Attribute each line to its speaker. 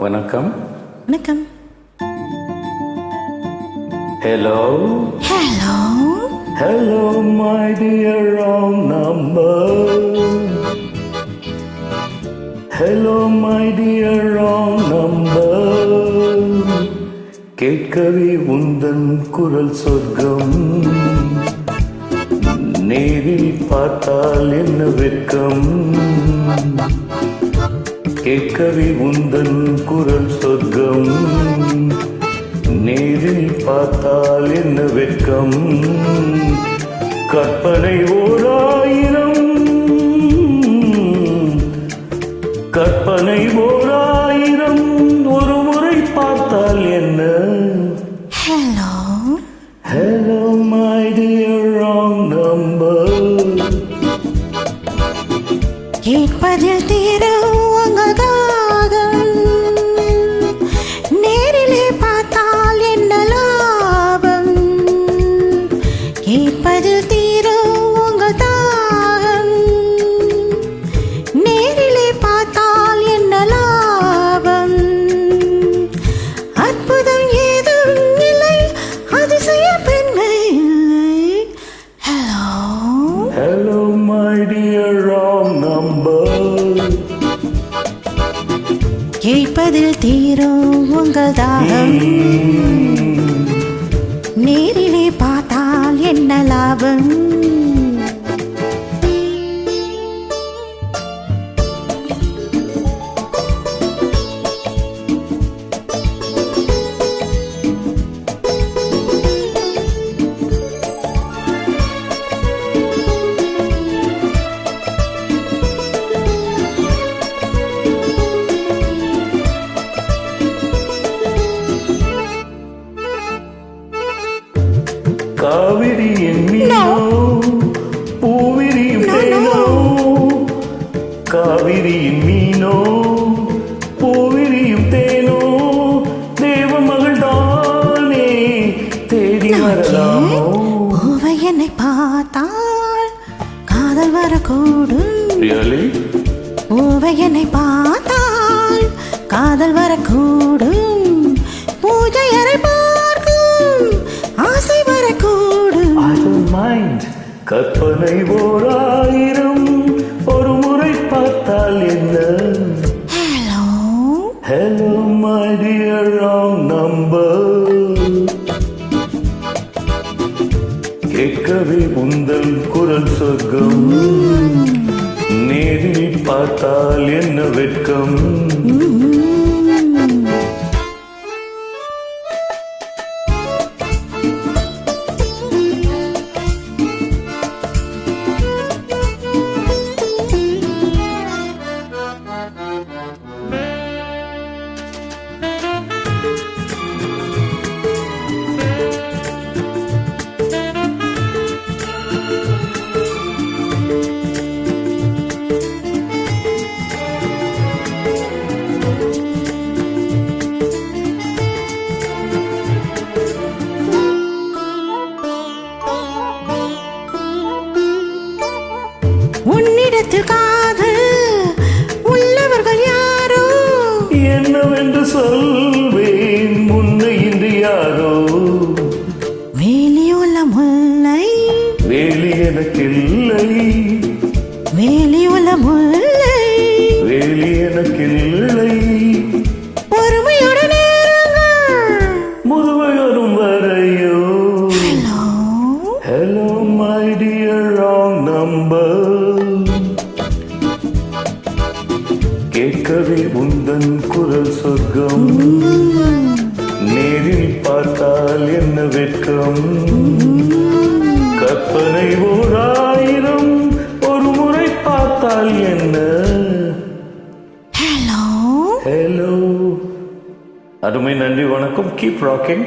Speaker 1: வணக்கம்.
Speaker 2: வணக்கம்.
Speaker 1: Hello.
Speaker 2: Hello.
Speaker 1: Hello my dear wrong number. Hello my dear wrong number. கேட்கவே உந்தன் குரல் சொர்க்கம், நேரில் பார்த்தால் என்ன வெட்கம். கேட்கவே உந்தன் குரல் சொர்க்கம், நேரில் பார்த்தால் என்ன வெட்கம். கற்பனை ஓராயிரம், கற்பனை ஓராயிரம், ஒரு முறை பார்த்தால் என்ன.
Speaker 2: Hello.
Speaker 1: Hello my dear wrong number.
Speaker 2: கேட்பதில் தீருவங்காகம், நேரிலே பார்த்தால் என்ன லாபம். கேட்பதில் தீருவங்காகம், நேரிலே பார்த்தால் என்ன லாபம். அற்புதம் ஏதும் இல்லை, அதிசய பெண்மை இல்லை. Hello.
Speaker 1: Hello my dear wrong number.
Speaker 2: கேட்பதில் தீரும் உங்கள் தாகம், நேரிலே பார்த்தால் என்ன லாபம்.
Speaker 1: காவிரியின் மீனோ பூவிரியும் தேனோ, காவிரியின் மீனோ பூவிரியும் தேனோ, தேவ மகள் தானே தேடி வரலாமோ.
Speaker 2: பூவை என்னை பார்த்தால் காதல் வரக்கூடும்.
Speaker 1: Really?
Speaker 2: பூவை என்னை பார்த்தால் காதல் வரக்கூடும். பூஜை அறை பார்க்கும் ஆசை வரக்கூடும்.
Speaker 1: I don't mind. கற்பனை ஓராயிரம், ஒரு முறை பார்த்தால் என்ன.
Speaker 2: Hello.
Speaker 1: Hello my dear wrong number. கேட்கவே உந்தன் குரல் சொர்க்கம், நேரில் பார்த்தால் என்ன வெட்கம்.
Speaker 2: உன்னிடத்தில் காதல் உள்ளவர்கள் யாரோ,
Speaker 1: என்னவென்று சொல்வேன் உன்னை இன்று யாரோ.
Speaker 2: வேலியுள்ள முல்லை,
Speaker 1: வேலி எனக்கில்லை,
Speaker 2: வேலியுள்ள முல்லை,
Speaker 1: வேலி எனக்கில்லை.
Speaker 2: பொறுமையுடன் இருங்கள்.
Speaker 1: முதுமை வரும் வரையோ.
Speaker 2: Hello.
Speaker 1: Hello my dear wrong number. கேட்கவே உந்தன் குரல் சொர்க்கம், நேரில் பார்த்தால் என்ன வெட்கம். கற்பனை ஓராயிரம், ஒரு முறை பார்த்தால் என்ன.
Speaker 2: Hello.
Speaker 1: ஹலோ. அருமை, நன்றி, வணக்கம். Keep rocking.